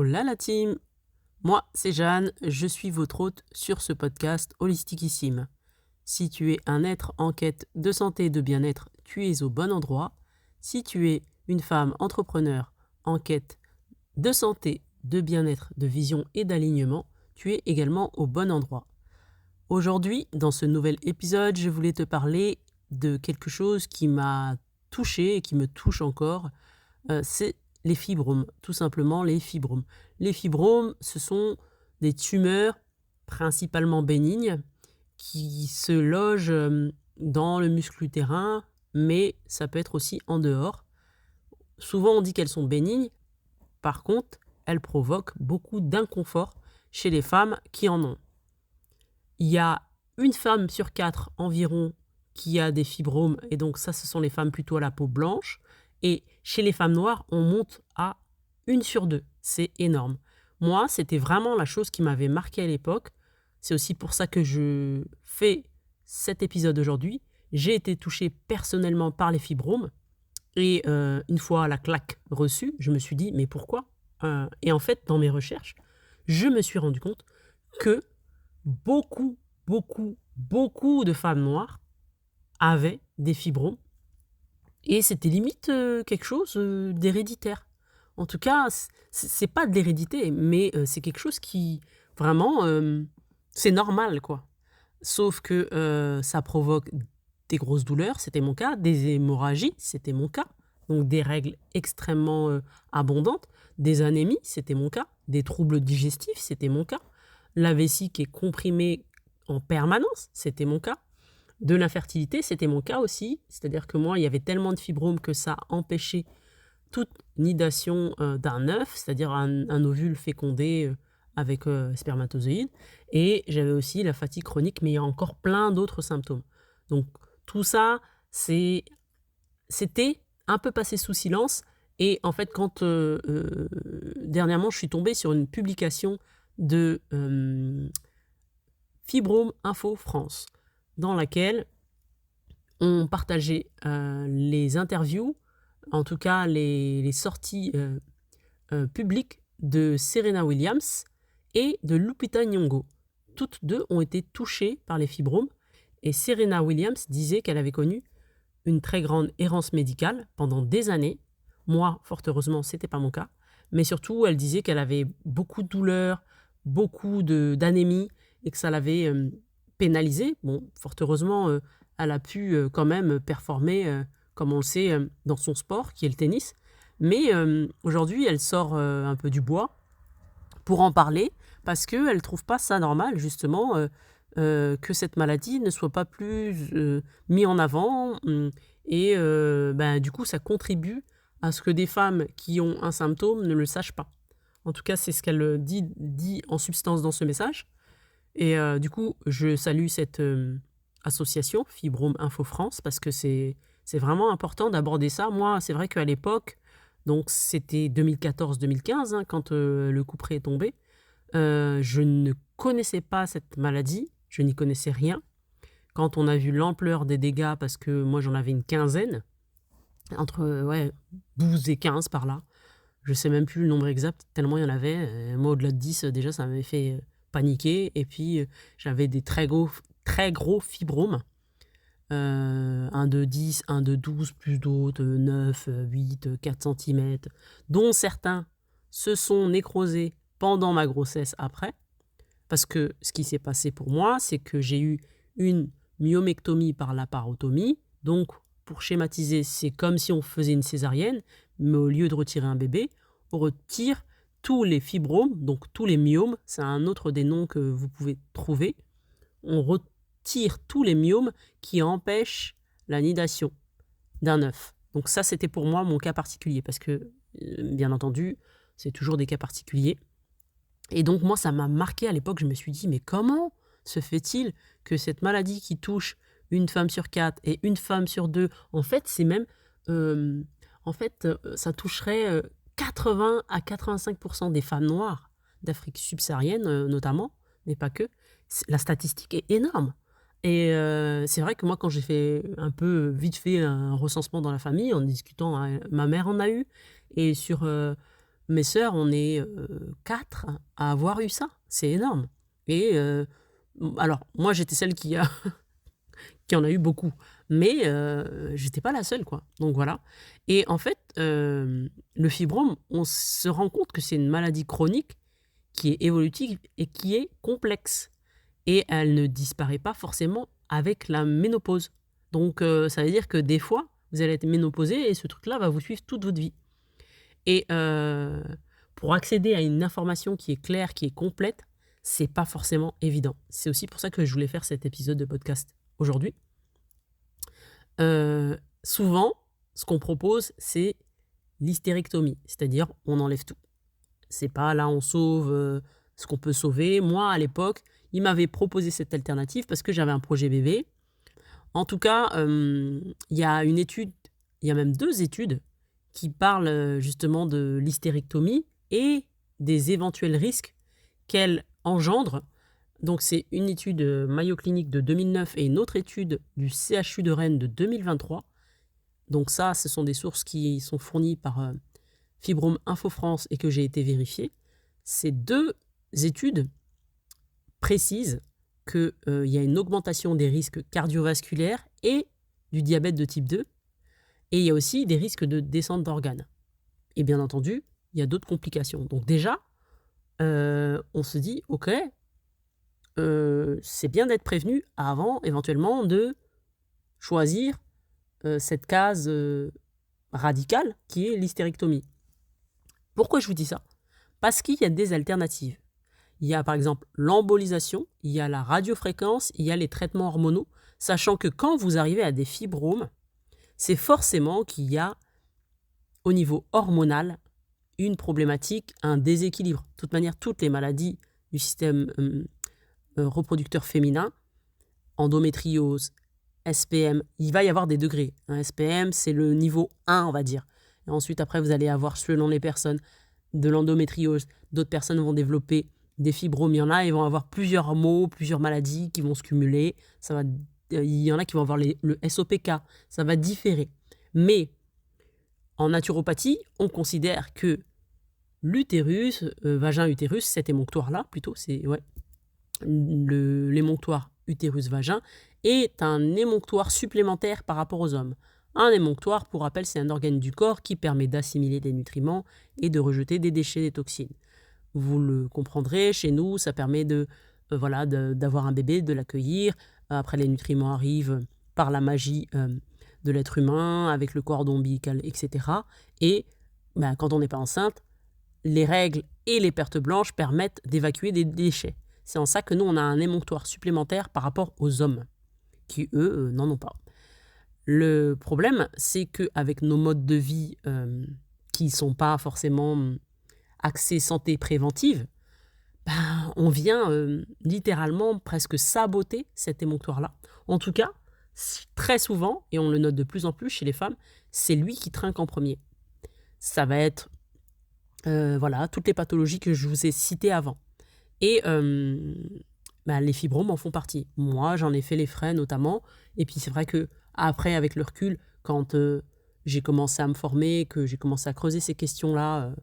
Hola la team! Moi, c'est Jeanne, je suis votre hôte sur ce podcast Holisticissime. Si tu es un être en quête de santé et de bien-être, tu es au bon endroit. Si tu es une femme entrepreneur en quête de santé, de bien-être, de vision et d'alignement, tu es également au bon endroit. Aujourd'hui, dans ce nouvel épisode, je voulais te parler de quelque chose qui m'a touchée et qui me touche encore. C'est les fibromes, tout simplement les fibromes. Les fibromes, ce sont des tumeurs principalement bénignes qui se logent dans le muscle utérin, mais ça peut être aussi en dehors. Souvent, on dit qu'elles sont bénignes. Par contre, elles provoquent beaucoup d'inconfort chez les femmes qui en ont. Il y a une femme sur 4 environ qui a des fibromes, et donc ça, ce sont les femmes plutôt à la peau blanche. Et chez les femmes noires, on monte à 1 sur 2. C'est énorme. Moi, c'était vraiment la chose qui m'avait marqué à l'époque. C'est aussi pour ça que je fais cet épisode aujourd'hui. J'ai été touchée personnellement par les fibromes. Et une fois la claque reçue, je me suis dit, mais pourquoi Et en fait, dans mes recherches, je me suis rendu compte que beaucoup, beaucoup de femmes noires avaient des fibromes. Et c'était limite quelque chose d'héréditaire. En tout cas, c'est pas de l'hérédité, mais c'est quelque chose qui, vraiment, c'est normal, quoi. Sauf que ça provoque des grosses douleurs, c'était mon cas, des hémorragies, c'était mon cas, donc des règles extrêmement abondantes, des anémies, c'était mon cas, des troubles digestifs, c'était mon cas, la vessie qui est comprimée en permanence, c'était mon cas, de l'infertilité, c'était mon cas aussi, c'est-à-dire que moi, il y avait tellement de fibromes que ça empêchait toute nidation d'un œuf, c'est-à-dire un ovule fécondé avec spermatozoïdes, et j'avais aussi la fatigue chronique, mais il y a encore plein d'autres symptômes. Donc tout ça, c'était un peu passé sous silence, et en fait, quand dernièrement, je suis tombée sur une publication de Fibrome Info France, dans laquelle on partageait les interviews, en tout cas les sorties publiques de Serena Williams et de Lupita Nyong'o. Toutes deux ont été touchées par les fibromes, et Serena Williams disait qu'elle avait connu une très grande errance médicale pendant des années. Moi, fort heureusement, ce n'était pas mon cas. Mais surtout, elle disait qu'elle avait beaucoup de douleurs, beaucoup d'anémie, et que ça l'avait pénalisée. Bon, fort heureusement, elle a pu quand même performer, comme on le sait, dans son sport, qui est le tennis. Mais aujourd'hui, elle sort un peu du bois pour en parler, parce qu'elle ne trouve pas ça normal, justement, que cette maladie ne soit pas plus mise en avant. Et du coup, ça contribue à ce que des femmes qui ont un symptôme ne le sachent pas. En tout cas, c'est ce qu'elle dit en substance dans ce message. Et du coup, je salue cette association, Fibrome Info France, parce que c'est vraiment important d'aborder ça. Moi, c'est vrai qu'à l'époque, donc c'était 2014-2015, hein, quand le couperet est tombé, je ne connaissais pas cette maladie, je n'y connaissais rien. Quand on a vu l'ampleur des dégâts, parce que moi j'en avais une quinzaine, entre 12 et 15 par là, je ne sais même plus le nombre exact, tellement il y en avait. Moi, au-delà de 10, déjà, ça m'avait fait paniquer. Et puis, j'avais des très gros fibromes. Un de 10, un de 12, plus d'autres, 9, 8, 4 cm, dont certains se sont nécrosés pendant ma grossesse après. Parce que ce qui s'est passé pour moi, c'est que j'ai eu une myomectomie par laparotomie. Donc, pour schématiser, c'est comme si on faisait une césarienne, mais au lieu de retirer un bébé, on retire tous les fibromes, donc tous les myomes, c'est un autre des noms que vous pouvez trouver. On retire tous les myomes qui empêchent la nidation d'un œuf. Donc ça, c'était pour moi mon cas particulier, parce que, bien entendu, c'est toujours des cas particuliers. Et donc moi, ça m'a marqué à l'époque, je me suis dit, mais comment se fait-il que cette maladie qui touche une femme sur 4 et une femme sur 2, en fait, c'est même, ça toucherait 80 à 85% des femmes noires d'Afrique subsaharienne notamment, mais pas que. La statistique est énorme. Et c'est vrai que moi, quand j'ai fait un peu vite fait un recensement dans la famille, en discutant, ma mère en a eu, et sur Mes sœurs, on est 4 à avoir eu ça. C'est énorme. Et alors, moi, j'étais celle qui en a eu beaucoup. Mais j'étais pas la seule, quoi. Donc voilà. Et en fait, le fibrome, on se rend compte que c'est une maladie chronique qui est évolutive et qui est complexe. Et elle ne disparaît pas forcément avec la ménopause. Donc ça veut dire que des fois, vous allez être ménopausée et ce truc-là va vous suivre toute votre vie. Et pour accéder à une information qui est claire, qui est complète, c'est pas forcément évident. C'est aussi pour ça que je voulais faire cet épisode de podcast aujourd'hui. Souvent, ce qu'on propose, c'est l'hystérectomie, c'est-à-dire on enlève tout. C'est pas là on sauve ce qu'on peut sauver. Moi, à l'époque, il m'avait proposé cette alternative parce que j'avais un projet bébé. En tout cas, il y a une étude, il y a même 2 études qui parlent justement de l'hystérectomie et des éventuels risques qu'elle engendre. Donc c'est une étude Mayo Clinic de 2009 et une autre étude du CHU de Rennes de 2023. Donc ça, ce sont des sources qui sont fournies par Fibrome Info France et que j'ai été vérifiées. Ces 2 études précisent qu'il y a une augmentation des risques cardiovasculaires et du diabète de type 2. Et il y a aussi des risques de descente d'organes. Et bien entendu, il y a d'autres complications. Donc déjà, on se dit, ok, c'est bien d'être prévenu avant éventuellement de choisir cette case radicale qui est l'hystérectomie. Pourquoi je vous dis ça? Parce qu'il y a des alternatives. Il y a par exemple l'embolisation, il y a la radiofréquence, il y a les traitements hormonaux, sachant que quand vous arrivez à des fibromes, c'est forcément qu'il y a au niveau hormonal une problématique, un déséquilibre. De toute manière, toutes les maladies du système reproducteur féminin, endométriose, SPM, il va y avoir des degrés. Un SPM, c'est le niveau 1, on va dire. Et ensuite, après, vous allez avoir, selon les personnes, de l'endométriose. D'autres personnes vont développer des fibromes. Il y en a, ils vont avoir plusieurs maux, plusieurs maladies qui vont se cumuler. Il y en a qui vont avoir le SOPK. Ça va différer. Mais en naturopathie, on considère que l'utérus, vagin-utérus, cet émonctoire-là, plutôt, c'est l'émonctoire utérus-vagin, est un émonctoire supplémentaire par rapport aux hommes. Un émonctoire, pour rappel, c'est un organe du corps qui permet d'assimiler des nutriments et de rejeter des déchets, des toxines. Vous le comprendrez, chez nous, ça permet d'avoir un bébé, de l'accueillir. Après, les nutriments arrivent par la magie de l'être humain, avec le cordon ombilical, etc. Et quand on n'est pas enceinte, les règles et les pertes blanches permettent d'évacuer des déchets. C'est en ça que nous, on a un émonctoire supplémentaire par rapport aux hommes, qui, eux, n'en ont pas. Le problème, c'est qu'avec nos modes de vie qui ne sont pas forcément axés santé préventive, on vient littéralement presque saboter cet émonctoire-là. En tout cas, très souvent, et on le note de plus en plus chez les femmes, c'est lui qui trinque en premier. Ça va être toutes les pathologies que je vous ai citées avant. Et les fibromes en font partie. Moi, j'en ai fait les frais notamment. Et puis c'est vrai que après, avec le recul, quand j'ai commencé à me former, que j'ai commencé à creuser ces questions-là,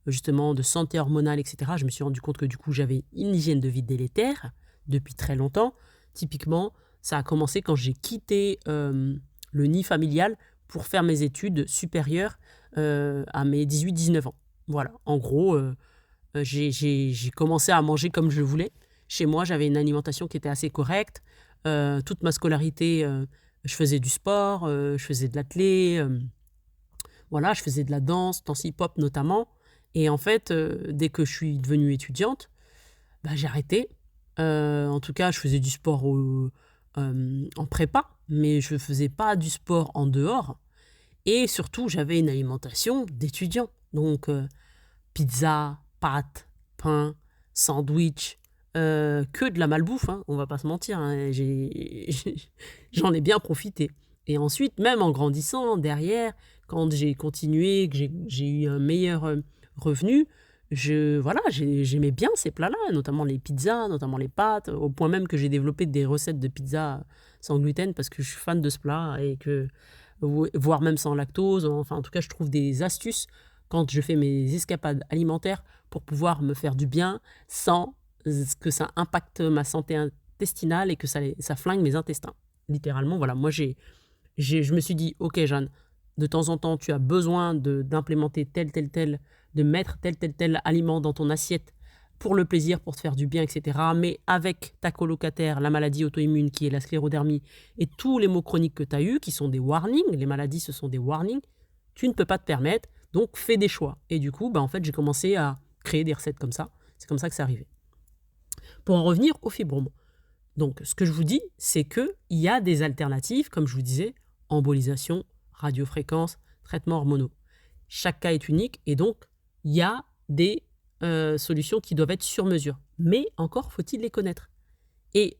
justement de santé hormonale, etc., je me suis rendu compte que du coup, j'avais une hygiène de vie délétère depuis très longtemps. Typiquement, ça a commencé quand j'ai quitté le nid familial pour faire mes études supérieures à mes 18-19 ans. Voilà, en gros, j'ai commencé à manger comme je voulais. Chez moi, j'avais une alimentation qui était assez correcte. Toute ma scolarité, je faisais du sport, je faisais de l'athlé, je faisais de la danse hip-hop notamment. Et en fait, dès que je suis devenue étudiante, j'ai arrêté. En tout cas, je faisais du sport en prépa, mais je ne faisais pas du sport en dehors. Et surtout, j'avais une alimentation d'étudiant. Donc, pizza, pâtes, pain, sandwich, que de la malbouffe, on va pas se mentir. J'en ai bien profité. Et ensuite, même en grandissant, derrière, quand j'ai continué, que j'ai eu un meilleur revenu, j'aimais bien ces plats-là, notamment les pizzas, notamment les pâtes, au point même que j'ai développé des recettes de pizza sans gluten parce que je suis fan de ce plat, et que, voire même sans lactose. Enfin, en tout cas, je trouve des astuces quand je fais mes escapades alimentaires pour pouvoir me faire du bien sans que ça impacte ma santé intestinale et que ça flingue mes intestins. Littéralement, voilà, moi je me suis dit, ok Jeanne, de temps en temps tu as besoin d'implémenter de mettre tel aliment dans ton assiette pour le plaisir, pour te faire du bien, etc. Mais avec ta colocataire, la maladie auto-immune qui est la sclérodermie et tous les maux chroniques que tu as eus, qui sont des warnings, les maladies ce sont des warnings, tu ne peux pas te permettre, donc fais des choix. Et du coup, en fait, j'ai commencé à créer des recettes comme ça. C'est comme ça que c'est arrivé. Pour en revenir au fibrome. Donc, ce que je vous dis, c'est qu'il y a des alternatives, comme je vous disais, embolisation, radiofréquence, traitements hormonaux. Chaque cas est unique et donc, il y a des solutions qui doivent être sur mesure. Mais encore faut-il les connaître. Et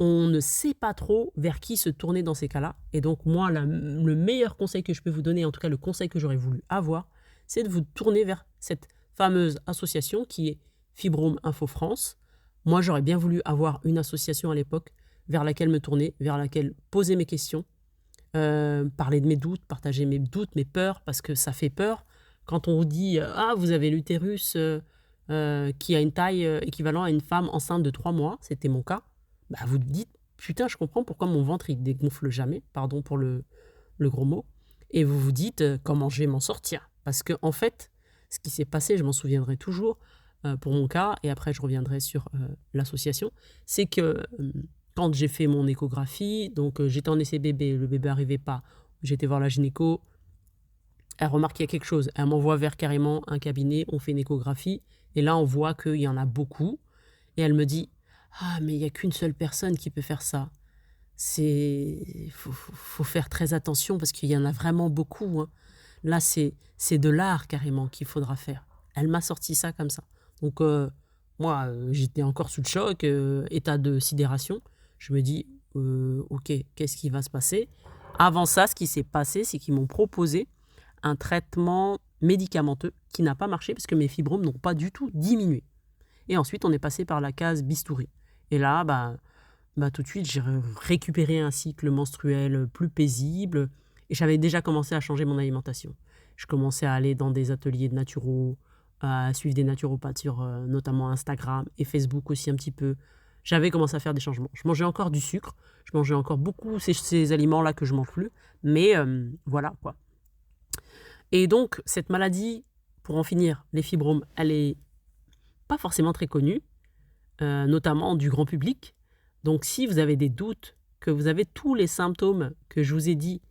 on ne sait pas trop vers qui se tourner dans ces cas-là. Et donc, moi, le meilleur conseil que je peux vous donner, en tout cas le conseil que j'aurais voulu avoir, c'est de vous tourner vers cette fameuse association qui est Fibrome Info France. Moi, j'aurais bien voulu avoir une association à l'époque vers laquelle me tourner, vers laquelle poser mes questions, parler de mes doutes, partager mes doutes, mes peurs, parce que ça fait peur. Quand on vous dit « Ah, vous avez l'utérus qui a une taille équivalente à une femme enceinte de 3 mois », c'était mon cas, bah, vous te dites « Putain, je comprends pourquoi mon ventre il dégonfle jamais », pardon pour le gros mot, et vous vous dites « Comment je vais m'en sortir ?» Parce que en fait, ce qui s'est passé, je m'en souviendrai toujours, pour mon cas, et après je reviendrai sur l'association, c'est que quand j'ai fait mon échographie, donc j'étais en essai bébé, le bébé n'arrivait pas, j'étais voir la gynéco, elle remarque qu'il y a quelque chose, elle m'envoie vers carrément un cabinet, on fait une échographie, et là on voit qu'il y en a beaucoup, et elle me dit « Ah, mais il n'y a qu'une seule personne qui peut faire ça. Faut faire très attention parce qu'il y en a vraiment beaucoup. Hein. Là, c'est de l'art carrément qu'il faudra faire. » Elle m'a sorti ça comme ça. Donc, moi, j'étais encore sous le choc, état de sidération. Je me dis, ok, qu'est-ce qui va se passer? Avant ça, ce qui s'est passé, c'est qu'ils m'ont proposé un traitement médicamenteux qui n'a pas marché parce que mes fibromes n'ont pas du tout diminué. Et ensuite, on est passé par la case bistouri. Et là, tout de suite, j'ai récupéré un cycle menstruel plus paisible et j'avais déjà commencé à changer mon alimentation. Je commençais à aller dans des ateliers de naturo, à suivre des naturopathes sur notamment Instagram et Facebook aussi un petit peu. J'avais commencé à faire des changements. Je mangeais encore du sucre, je mangeais encore beaucoup ces aliments-là que je ne mange plus, mais voilà quoi. Et donc, cette maladie, pour en finir, les fibromes, elle est pas forcément très connue, notamment du grand public. Donc, si vous avez des doutes, que vous avez tous les symptômes que je vous ai dit,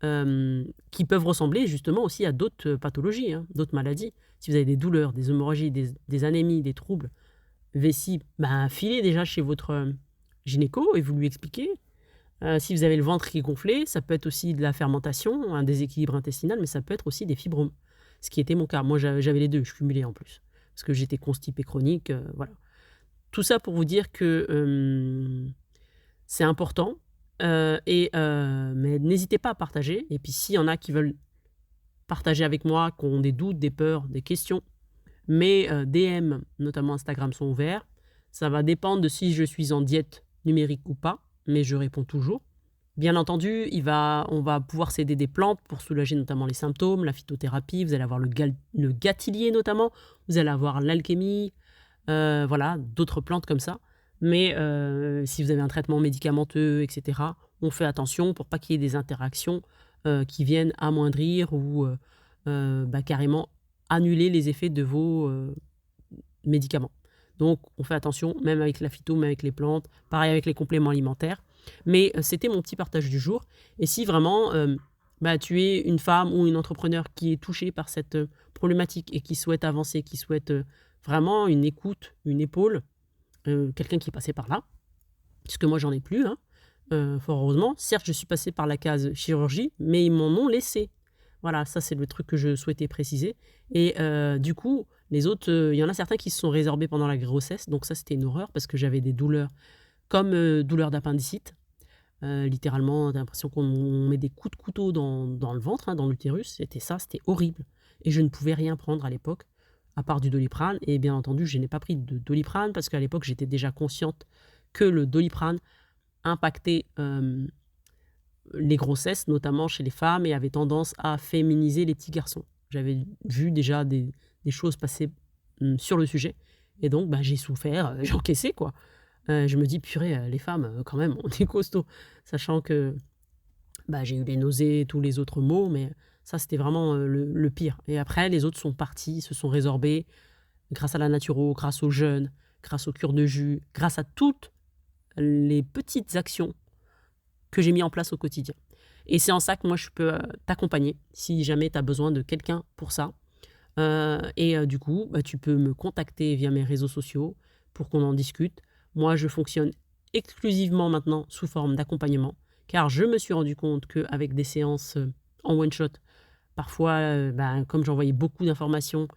qui peuvent ressembler justement aussi à d'autres pathologies, hein, d'autres maladies. Si vous avez des douleurs, des hémorragies, des anémies, des troubles, vessie, filez déjà chez votre gynéco et vous lui expliquez. Si vous avez le ventre qui est gonflé, ça peut être aussi de la fermentation, un déséquilibre intestinal, mais ça peut être aussi des fibromes. Ce qui était mon cas. Moi, j'avais les deux, je cumulais en plus. Parce que j'étais constipé chronique, voilà. Tout ça pour vous dire que c'est important. Mais n'hésitez pas à partager. Et puis, s'il y en a qui veulent partager avec moi, qui ont des doutes, des peurs, des questions, mes DM, notamment Instagram, sont ouverts. Ça va dépendre de si je suis en diète numérique ou pas, mais je réponds toujours. Bien entendu, on va pouvoir s'aider des plantes pour soulager notamment les symptômes, la phytothérapie, vous allez avoir le gâtillier notamment, vous allez avoir l'alchémie, voilà, d'autres plantes comme ça. Mais si vous avez un traitement médicamenteux, etc., on fait attention pour pas qu'il y ait des interactions qui viennent amoindrir ou carrément annuler les effets de vos médicaments. Donc, on fait attention, même avec la phyto, même avec les plantes, pareil avec les compléments alimentaires. Mais c'était mon petit partage du jour. Et si vraiment tu es une femme ou une entrepreneur qui est touchée par cette problématique et qui souhaite avancer, qui souhaite vraiment une écoute, une épaule, quelqu'un qui est passé par là, puisque moi j'en ai plus, fort heureusement. Certes, je suis passé par la case chirurgie, mais ils m'en ont laissé. Voilà, ça c'est le truc que je souhaitais préciser. Et du coup, les autres, il y en a certains qui se sont résorbés pendant la grossesse, donc ça c'était une horreur parce que j'avais des douleurs comme douleurs d'appendicite. Littéralement, j'ai l'impression qu'on met des coups de couteau dans le ventre, dans l'utérus. C'était horrible. Et je ne pouvais rien prendre à l'époque, à part du Doliprane. Et bien entendu, je n'ai pas pris de Doliprane parce qu'à l'époque, j'étais déjà consciente que le Doliprane impactait les grossesses, notamment chez les femmes, et avait tendance à féminiser les petits garçons. J'avais vu déjà des choses passer sur le sujet. Et donc, bah, j'ai souffert, j'ai encaissé, quoi. Je me dis, purée, les femmes, quand même, on est costaud. Sachant que bah, j'ai eu les nausées, tous les autres maux, mais ça, c'était vraiment le pire. Et après, les autres sont partis, se sont résorbés grâce à la naturo, grâce au jeûne, grâce aux cures de jus, grâce à toutes les petites actions que j'ai mis en place au quotidien. Et c'est en ça que moi, je peux t'accompagner si jamais tu as besoin de quelqu'un pour ça. Du coup, bah, tu peux me contacter via mes réseaux sociaux pour qu'on en discute. Moi, je fonctionne exclusivement maintenant sous forme d'accompagnement, car je me suis rendu compte qu'avec des séances en one-shot, parfois, bah, comme j'envoyais beaucoup d'informations,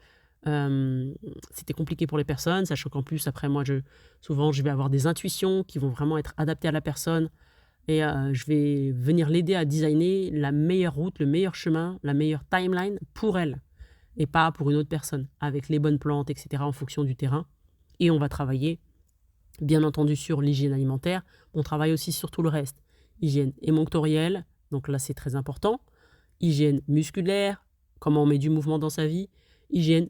c'était compliqué pour les personnes, sachant qu'en plus, après, moi, souvent, je vais avoir des intuitions qui vont vraiment être adaptées à la personne, et je vais venir l'aider à designer la meilleure route, le meilleur chemin, la meilleure timeline pour elle, et pas pour une autre personne, avec les bonnes plantes, etc., en fonction du terrain. Et on va travailler, bien entendu, sur l'hygiène alimentaire. On travaille aussi sur tout le reste. Hygiène émonctorielle, donc là, c'est très important. Hygiène musculaire, comment on met du mouvement dans sa vie. Hygiène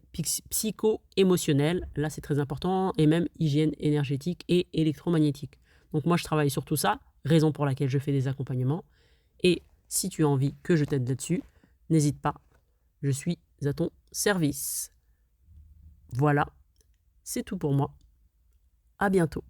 psycho-émotionnelle, là, c'est très important. Et même hygiène énergétique et électromagnétique. Donc moi, je travaille sur tout ça, raison pour laquelle je fais des accompagnements. Et si tu as envie que je t'aide là-dessus, n'hésite pas, je suis à ton service. Voilà, c'est tout pour moi. À bientôt.